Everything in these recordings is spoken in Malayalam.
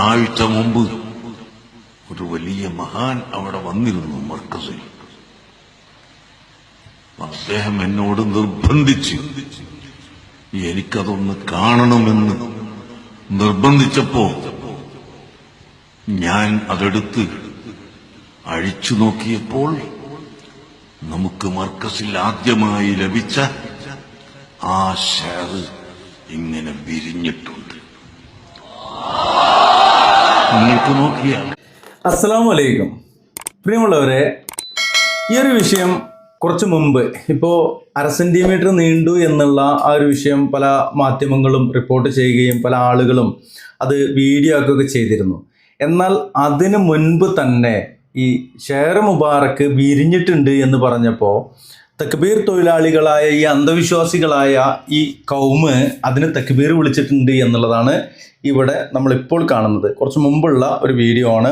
ആഴ്ച മുമ്പ് ഒരു വലിയ മഹാൻ അവിടെ വന്നിരുന്നു മർക്കസിൽ. അദ്ദേഹം എന്നോട് നിർബന്ധിച്ച് എനിക്കതൊന്ന് കാണണമെന്ന് നിർബന്ധിച്ചപ്പോ ഞാൻ അതെടുത്ത് അഴിച്ചു നോക്കിയപ്പോൾ നമുക്ക് മർക്കസിൽ ആദ്യമായി ലഭിച്ച ആ ഷെയർ ഇങ്ങനെ വിരിഞ്ഞിട്ടുണ്ട്. നിങ്ങൾക്ക് നോക്കിയാൽ. അസ്സലാമു അലൈക്കും. പ്രിയമുള്ളവരെ, ഈ ഒരു വിഷയം കുറച്ച് മുമ്പ് ഇപ്പോൾ 1/2 സെൻറ്റിമീറ്റർ നീണ്ടു എന്നുള്ള ആ ഒരു വിഷയം പല മാധ്യമങ്ങളും റിപ്പോർട്ട് ചെയ്യുകയും പല ആളുകളും അത് വീഡിയോ ആക്കുകയൊക്കെ ചെയ്തിരുന്നു. എന്നാൽ അതിനു മുൻപ് തന്നെ ഈ ഷെയർ മുബാറക്ക് വിരിഞ്ഞിട്ടുണ്ട് എന്ന് പറഞ്ഞപ്പോൾ തക്ബീർ തൊഴിലാളികളായ ഈ അന്ധവിശ്വാസികളായ ഈ കൗമ് അതിന് തക്ബീർ വിളിച്ചിട്ടുണ്ട് എന്നുള്ളതാണ് ഇവിടെ നമ്മളിപ്പോൾ കാണുന്നത്. കുറച്ച് മുമ്പുള്ള ഒരു വീഡിയോ ആണ്,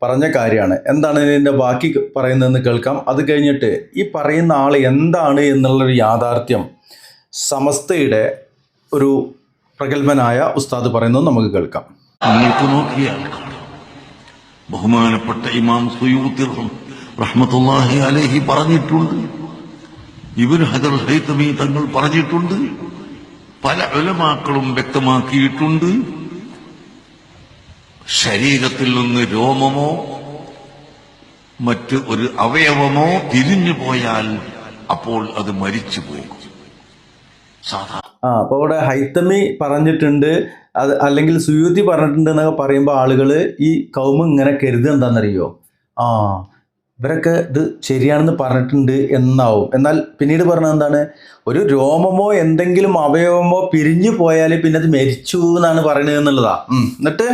പറഞ്ഞ കാര്യമാണ്. എന്താണ് ഇതിൻ്റെ ബാക്കി പറയുന്നതെന്ന് കേൾക്കാം. അത് കഴിഞ്ഞിട്ട് ഈ പറയുന്ന ആൾ എന്താണ് എന്നുള്ളൊരു യാഥാർത്ഥ്യം സമസ്തയുടെ ഒരു പ്രഗത്ഭനായ ഉസ്താദ് പറയുന്നത് നമുക്ക് കേൾക്കാം. നിങ്ങൾക്ക് നോക്കിയാൽ ബഹുമാനപ്പെട്ട ഇമാം സുയൂത്തി റഹ്മത്തുള്ളാഹി അലൈഹി പറഞ്ഞിട്ടുണ്ട്, ഇബ്നു ഹജർ ഹൈതമി തങ്ങൾ പറഞ്ഞിട്ടുണ്ട്, പല ഉലമാക്കളും വ്യക്തമാക്കിയിട്ടുണ്ട്. ശരീരത്തിൽ നിന്ന് രോമമോ മറ്റ് ഒരു അവയവമോ തിരിഞ്ഞു പോയാൽ അപ്പോൾ അത് മരിച്ചു പോകും. അപ്പോൾ ഇവിടെ ഹൈത്തമി പറഞ്ഞിട്ടുണ്ട്, അത് അല്ലെങ്കിൽ സുയൂത്തി പറഞ്ഞിട്ടുണ്ട് എന്നൊക്കെ പറയുമ്പോൾ ആളുകൾ ഈ കൗമ ഇങ്ങനെ കരുതുക എന്താണെന്നറിയോ, ഇവരൊക്കെ ഇത് ശരിയാണെന്ന് പറഞ്ഞിട്ടുണ്ട് എന്നാവും. എന്നാൽ പിന്നീട് പറഞ്ഞത് എന്താണ്, ഒരു രോമമോ എന്തെങ്കിലും അവയവമോ പിരിഞ്ഞു പോയാൽ പിന്നെ അത് മരിച്ചു എന്നാണ് പറയുന്നത് എന്നുള്ളതാ. എന്നിട്ട്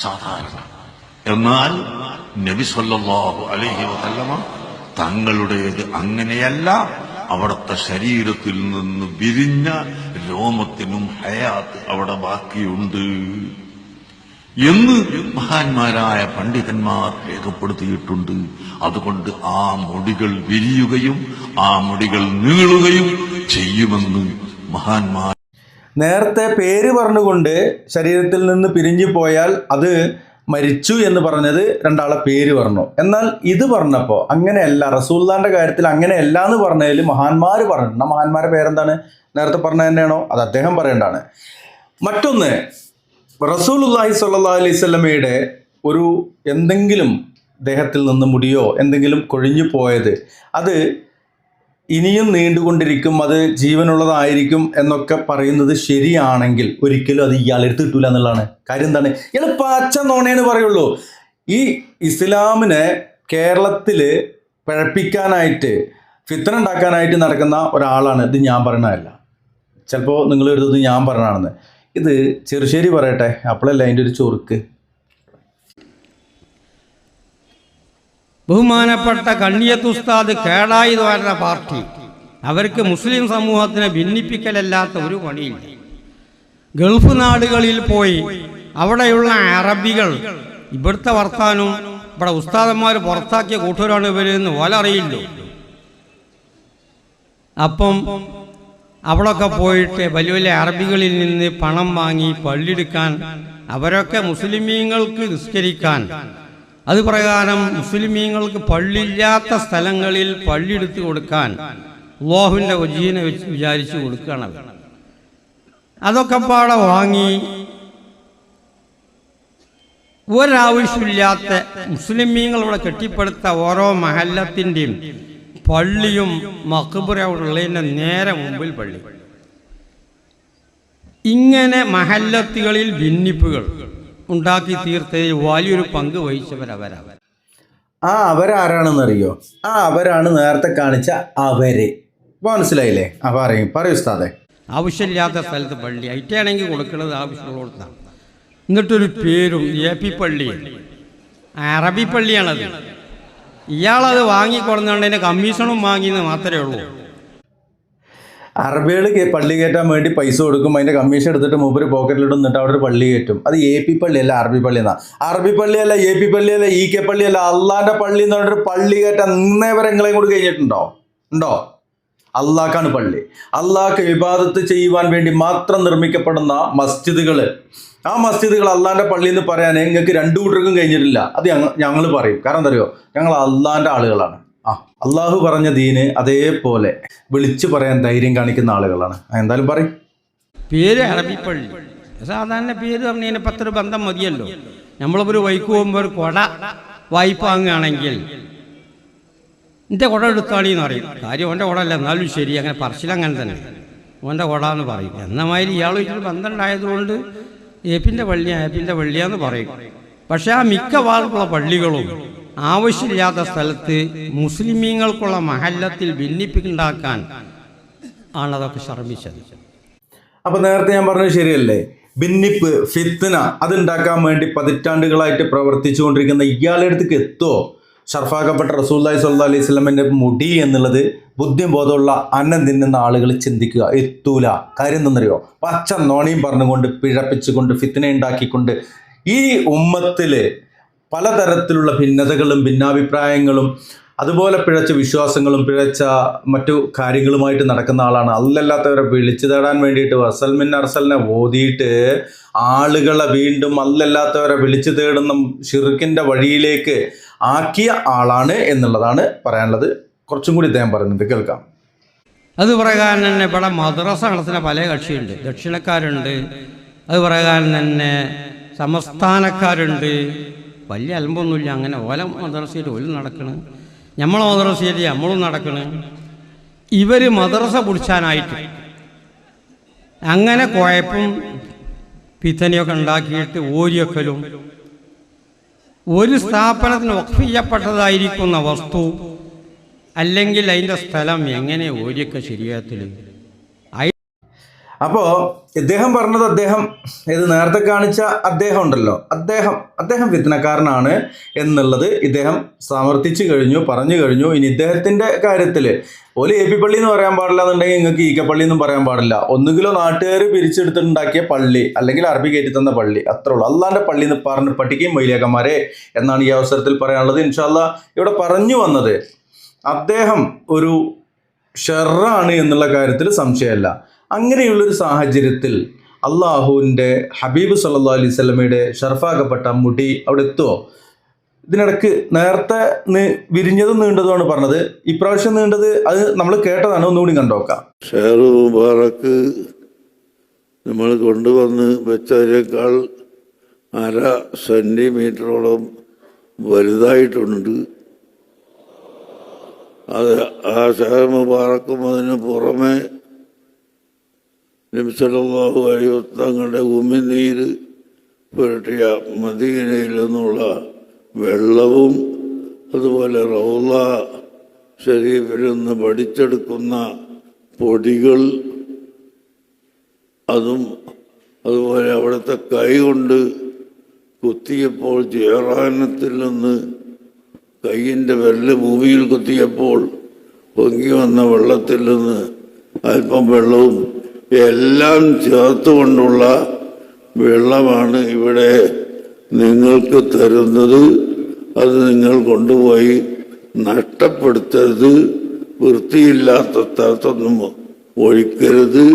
സാധാരണ എന്നാൽ നബി സല്ലല്ലാഹു അലൈഹി വസല്ലമ തങ്ങളുടേത് അങ്ങനെയല്ല. അവിടുത്തെ ശരീരത്തിൽ നിന്ന് വിരിഞ്ഞ രോമത്തിനും ഹയാത്ത് അവിടെ ബാക്കിയുണ്ട് എന്ന് മഹാന്മാരായ പണ്ഡിതന്മാർ രേഖപ്പെടുത്തിയിട്ടുണ്ട്. അതുകൊണ്ട് ആ മുടികൾ വിരിയുകയും ആ മുടികൾ നീളുകയും ചെയ്യുമെന്ന് മഹാന്മാർ നേരത്തെ പേര് പറഞ്ഞുകൊണ്ട് ശരീരത്തിൽ നിന്ന് പിരിഞ്ഞു പോയാൽ അത് മരിച്ചു എന്ന് പറഞ്ഞത് രണ്ടാളെ പേര് പറഞ്ഞു. എന്നാൽ ഇത് പറഞ്ഞപ്പോൾ അങ്ങനെയല്ല, റസൂലുള്ളാഹിന്റെ കാര്യത്തിൽ അങ്ങനെയല്ല എന്ന് പറഞ്ഞതിൽ മഹാന്മാർ പറഞ്ഞിട്ടുണ്ട്. മഹാന്മാരുടെ പേരെന്താണ്? നേരത്തെ പറഞ്ഞത് തന്നെയാണോ? അത് അദ്ദേഹം പറയേണ്ടതാണ്. മറ്റൊന്ന്, റസൂലുള്ളാഹി സ്വല്ലല്ലാഹു അലൈഹി വസല്ലമയുടെ ഒരു എന്തെങ്കിലും ദേഹത്തിൽ നിന്ന് മുടിയോ എന്തെങ്കിലും കൊഴിഞ്ഞു പോയത് അത് ഇനിയും നീണ്ടുകൊണ്ടിരിക്കും, അത് ജീവനുള്ളതായിരിക്കും എന്നൊക്കെ പറയുന്നത് ശരിയാണെങ്കിൽ ഒരിക്കലും അത് ഇയാൾ എടുത്ത് കിട്ടൂല എന്നുള്ളതാണ് കാര്യം. എന്താണ്, ഇയാൾ പച്ച നോണേന്ന് പറയുള്ളൂ. ഈ ഇസ്ലാമിനെ കേരളത്തിൽ പിഴപ്പിക്കാനായിട്ട് ഫിത്ന ഉണ്ടാക്കാനായിട്ട് നടക്കുന്ന ഒരാളാണ്. ഇത് ഞാൻ പറയണതല്ല, ചിലപ്പോൾ നിങ്ങൾ എഴുതുന്നത് ഞാൻ പറഞ്ഞതാണെന്ന്. ഇത് ചെറുശ്ശേരി പറയട്ടെ, അപ്പോഴല്ല അതിൻ്റെ ഒരു ചൊറുക്ക്. ബഹുമാനപ്പെട്ട കണ്ണിയത്ത് ഉസ്താദ് കേടായി വരുന്ന പാർട്ടി, അവർക്ക് മുസ്ലിം സമൂഹത്തിനെ ഭിന്നിപ്പിക്കലല്ലാത്ത ഒരു പണിയില്ല. ഗൾഫ് നാടുകളിൽ പോയി അവിടെയുള്ള അറബികൾ ഇവിടുത്തെ വർത്താനും ഇവിടെ ഉസ്താദന്മാർ പുറത്താക്കിയ കൂട്ടരാണ് ഇവരെന്ന് ഓലറിയില്ലോ. അപ്പം അവിടെയൊക്കെ പോയിട്ട് വലിയ വലിയ അറബികളിൽ നിന്ന് പണം വാങ്ങി പള്ളിയെടുക്കാൻ, അവരൊക്കെ മുസ്ലിമീങ്ങൾക്ക് നിസ്കരിക്കാൻ, അത് പ്രകാരം മുസ്ലിമീങ്ങൾക്ക് പള്ളിയില്ലാത്ത സ്ഥലങ്ങളിൽ പള്ളിയെടുത്ത് കൊടുക്കാൻ അല്ലാഹുവിൻ്റെ വജീനെ വെച്ച് വിചാരിച്ചു കൊടുക്കണം. അതൊക്കെ പാടെ വാങ്ങി ഒരാവശ്യമില്ലാത്ത മുസ്ലിമീങ്ങളിവിടെ കെട്ടിപ്പടുത്ത ഓരോ മഹല്ലത്തിൻ്റെയും പള്ളിയും മഖ്ബറയുള്ളതിൻ്റെ നേരെ മുമ്പിൽ പള്ളി. ഇങ്ങനെ മഹല്ലത്തുകളിൽ ഭിന്നിപ്പുകൾ ഉണ്ടാക്കി തീർത്തതിൽ വലിയൊരു പങ്ക് വഹിച്ചവരവരവർ. അവരാരാണെന്നറിയോ? അവരാണ് നേരത്തെ കാണിച്ച അവര്. മനസ്സിലായില്ലേ? പറയൂ ഉസ്താദേ. ആവശ്യമില്ലാത്ത സ്ഥലത്ത് പള്ളി ഐറ്റാണെങ്കിൽ കൊടുക്കുന്നത് ആവശ്യമുള്ളതാണ്. എന്നിട്ടൊരു പേരും AP പള്ളി, അറബി പള്ളിയാണത്. ഇയാളത് വാങ്ങിക്കൊടുന്നതിൻ്റെ കമ്മീഷനും വാങ്ങിയെന്ന് മാത്രമേ ഉള്ളൂ. അറബികൾ പള്ളി കയറ്റാൻ വേണ്ടി പൈസ കൊടുക്കും, അതിൻ്റെ കമ്മീഷൻ എടുത്തിട്ട് മൂപ്പര് പോക്കറ്റിലിട്ട് നിന്നിട്ട് അവിടെ ഒരു പള്ളി കയറ്റും. അത് AP പള്ളിയല്ല, അറബി പള്ളി എന്നാ. അറബി പള്ളിയല്ല, AP പള്ളിയല്ല, EK പള്ളിയല്ല, അള്ളാന്റെ പള്ളി എന്ന് പറഞ്ഞിട്ട് പള്ളി കയറ്റാൻ ഇന്നേ വരെ നിങ്ങളെയും കൂടി കഴിഞ്ഞിട്ടുണ്ടോ? ഉണ്ടോ? അള്ളാഹ്ക്കാണ് പള്ളി. അള്ളാഹ്ക്ക് ഇബാദത്ത് ചെയ്യുവാൻ വേണ്ടി മാത്രം നിർമ്മിക്കപ്പെടുന്ന മസ്ജിദുകൾ ആ മസ്ജിദുകൾ അള്ളാന്റെ പള്ളി എന്ന് പറയാൻ നിങ്ങൾക്ക് രണ്ടു കൂട്ടർക്കും കഴിഞ്ഞിട്ടില്ല. അത് ഞങ്ങൾ പറയും. കാരണം എന്താ അറിയോ, ഞങ്ങൾ അള്ളാന്റെ ആളുകളാണ്. അള്ളാഹു പറഞ്ഞ ദീന് അതേപോലെ വിളിച്ചു പറയാൻ ധൈര്യം കാണിക്കുന്ന ആളുകളാണ്. എന്തായാലും പറയും. പേര് അറബി പള്ളി. സാധാരണ പേര് പറഞ്ഞതിന് പത്തൊരു ബന്ധം മതിയല്ലോ. നമ്മളിപ്പോൾ ഒരു വൈക്ക് പോകുമ്പോൾ ഒരു കുട വായ്പ വാങ്ങുകയാണെങ്കിൽ എൻ്റെ കുട എടുത്താളിന്ന് പറയും. കാര്യം ഓൻ്റെ കുട അല്ല, എന്നാലും ശരി, അങ്ങനെ പറച്ചിലങ്ങനെ തന്നെ ഓൻ്റെ കുട എന്ന് പറയും. എന്നമാതിരി ഇയാൾ വീട്ടിൽ ബന്ധം ഉണ്ടായതുകൊണ്ട് ഏപ്പിൻ്റെ പള്ളിയാന്ന് പറയും. പക്ഷേ ആ മിക്കവാറുള്ള പള്ളികളും ആവശ്യമില്ലാത്ത സ്ഥലത്ത് മുസ്ലിമീങ്ങൾക്കുള്ള മഹല്ലത്തിൽ ഭിന്നിപ്പിക്കുണ്ടാക്കാൻ ആണതൊക്കെ ശ്രമിച്ചത്. അപ്പൊ നേരത്തെ ഞാൻ പറഞ്ഞത് ശരിയല്ലേ? ഭിന്നിപ്പ്, ഫിത്ന അതുണ്ടാക്കാൻ വേണ്ടി പതിറ്റാണ്ടുകളായിട്ട് പ്രവർത്തിച്ചുകൊണ്ടിരിക്കുന്ന ഇയാളുടെ അടുത്തേക്ക് എത്തുമോ ഷർഫാക്കപ്പെട്ട റസൂലുള്ളാഹി സ്വല്ലല്ലാഹു അലൈഹി വസല്ലമയുടെ മുടി എന്നുള്ളത്? ബുദ്ധിബോധമുള്ള അന്നം തിന്നുന്ന ആളുകൾ ചിന്തിക്കുക. എത്തൂല. കാര്യം എന്തെന്നറിയോ? പച്ച നോണിയും പറഞ്ഞുകൊണ്ട് പിഴപ്പിച്ചുകൊണ്ട് ഫിത്ന ഉണ്ടാക്കിക്കൊണ്ട് ഈ ഉമ്മത്തില് പലതരത്തിലുള്ള ഭിന്നതകളും ഭിന്നാഭിപ്രായങ്ങളും അതുപോലെ പിഴച്ച വിശ്വാസങ്ങളും പിഴച്ച മറ്റു കാര്യങ്ങളുമായിട്ട് നടക്കുന്ന ആളാണ്. അല്ലല്ലാത്തവരെ വിളിച്ചു തേടാൻ വേണ്ടിയിട്ട് വസൽമിൻ അർസലിനെ ഓതിയിട്ട് ആളുകളെ വീണ്ടും അല്ലല്ലാത്തവരെ വിളിച്ചു തേടുന്ന ഷിർക്കിൻ്റെ വഴിയിലേക്ക് ആക്കിയ ആളാണ് എന്നുള്ളതാണ് പറയാനുള്ളത്. കുറച്ചും കൂടി ഇദ്ദേഹം പറയുന്നുണ്ട്, കേൾക്കാം. അത് പറയാൻ തന്നെ ഇവിടെ മദ്രസ നടത്തുന്ന പല കക്ഷിയുണ്ട്. ദക്ഷിണക്കാരുണ്ട്, അത് പറയാൻ തന്നെ സംസ്ഥാനക്കാരുണ്ട്. വലിയ അലമ്പൊന്നുമില്ല. അങ്ങനെ ഓല മദ്രസയിൽ ഓല് നടക്കണ്, നമ്മളെ മദ്രസയിൽ നമ്മളും നടക്കണ്. ഇവർ മദ്രസ പിടിച്ചാനായിട്ട് അങ്ങനെ കുഴപ്പം പിത്തനെയൊക്കെ ഉണ്ടാക്കിയിട്ട് ഓരിയൊക്കലും ഒരു സ്ഥാപനത്തിന് വഖഫ് ചെയ്യപ്പെട്ടതായിരിക്കുന്ന വസ്തു അല്ലെങ്കിൽ അതിൻ്റെ സ്ഥലം എങ്ങനെ ഓരിയൊക്കെ ശരിയാത്തിൽ. അപ്പോൾ ഇദ്ദേഹം പറഞ്ഞത്, ഇത് നേരത്തെ കാണിച്ച അദ്ദേഹം ഉണ്ടല്ലോ, അദ്ദേഹം ഫിത്നക്കാരനാണ് എന്നുള്ളത് ഇദ്ദേഹം സമർത്ഥിച്ചു കഴിഞ്ഞു, പറഞ്ഞു കഴിഞ്ഞു. ഇനി ഇദ്ദേഹത്തിൻ്റെ കാര്യത്തിൽ ഒരു എ പി പള്ളി എന്ന് പറയാൻ പാടില്ല എന്നുണ്ടെങ്കിൽ നിങ്ങൾക്ക് ഈക്ക പള്ളി എന്നും പറയാൻ പാടില്ല. ഒന്നുകിലോ നാട്ടുകാർ പിരിച്ചെടുത്തുണ്ടാക്കിയ പള്ളി അല്ലെങ്കിൽ അറബി കയറ്റി തന്ന പള്ളി, അത്രേ ഉള്ളൂ. അള്ളാന്റെ പള്ളി എന്ന് പറഞ്ഞ് പഠിക്കുകയും മൈലിയാക്കന്മാരെ എന്നാണ് ഈ അവസരത്തിൽ പറയാനുള്ളത്. ഇൻഷാ അല്ലാ ഇവിടെ പറഞ്ഞു വന്നത് അദ്ദേഹം ഒരു ഷെറാണ് എന്നുള്ള കാര്യത്തിൽ സംശയമല്ല. അങ്ങനെയുള്ളൊരു സാഹചര്യത്തിൽ അള്ളാഹുവിൻ്റെ ഹബീബ് സല്ലല്ലാഹു അലൈഹി വസല്ലമയുടെ ഷർഫാക്കപ്പെട്ട മുടി അവിടെ എത്തുമോ? ഇതിനിടക്ക് നേരത്തെ വിരിഞ്ഞതും നീണ്ടതുമാണ് പറഞ്ഞത്. ഇപ്രാവശ്യം നീണ്ടത് അത് നമ്മൾ കേട്ടതാണ്. ഒന്നുകൂടി കണ്ടോക്കാം. ഷെയർ മുബാറക്ക് നമ്മൾ കൊണ്ടുവന്ന് വെച്ചതിനേക്കാൾ 1/2 സെൻറ്റിമീറ്ററോളം വലുതായിട്ടുണ്ട്. അത് ആ ഷെയർ മുബാറക്കും അതിന് പുറമെ നബി സല്ലല്ലാഹു അലൈഹി വസല്ലം തങ്ങളുടെ ഉമിനീര് പുരട്ടിയ മദീനയിൽ നിന്നുള്ള വെള്ളവും അതുപോലെ റൗള ശരീഫിൽ നിന്ന് പഠിച്ചെടുക്കുന്ന പൊടികൾ അതും അതുപോലെ അവിടുത്തെ കൈ കൊണ്ട് കുത്തിയപ്പോൾ ജയറാനത്തിൽ നിന്ന് കൈയിൻ്റെ വിരല് ഭൂമിയിൽ കുത്തിയപ്പോൾ പൊങ്ങി വന്ന വെള്ളത്തിൽ നിന്ന് അല്പം വെള്ളവും എല്ലാം ചേർത്തുകൊണ്ടുള്ള വെള്ളമാണ് ഇവിടെ നിങ്ങൾക്ക് തരുന്നത്. അത് നിങ്ങൾ കൊണ്ടുപോയി നഷ്ടപ്പെടുത്തരുത്, വൃത്തിയില്ലാത്ത സ്ഥലത്തൊന്നും ഒഴിക്കരുത്.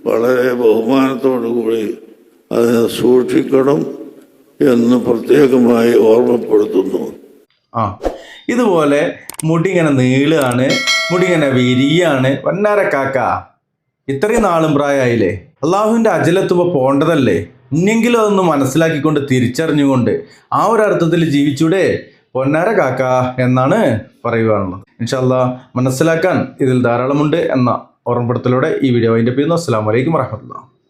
വളരെ ബഹുമാനത്തോടു കൂടി അതിനെ സൂക്ഷിക്കണം എന്ന് പ്രത്യേകമായി ഓർമ്മപ്പെടുത്തുന്നു. ഇതുപോലെ മുടി ഇങ്ങനെ നീളുകയാണ്, മുടി ഇങ്ങനെ വിരിയാണ്. വന്നാരക്കാക്ക ഇത്രയും നാളും പ്രായമായില്ലേ, അള്ളാഹുവിൻ്റെ അജലെത്തുമ്പോൾ പോണ്ടതല്ലേ? ഇനിയെങ്കിലും അതൊന്ന് മനസ്സിലാക്കിക്കൊണ്ട് തിരിച്ചറിഞ്ഞുകൊണ്ട് ആ ഒരു അർത്ഥത്തിൽ ജീവിച്ചൂടെ പൊന്നാര കാക്ക എന്നാണ് പറയുവാനുള്ളത്. ഇൻഷാ അല്ലാഹ് മനസ്സിലാക്കാൻ ഇതിൽ ധാരാളമുണ്ട് എന്ന ഓർമ്മപ്പെടുത്തലോടെ ഈ വീഡിയോ അതിൻ്റെ പേരുന്നു. അസ്സലാമു അലൈക്കും വറഹ്മത്തുള്ളാഹി.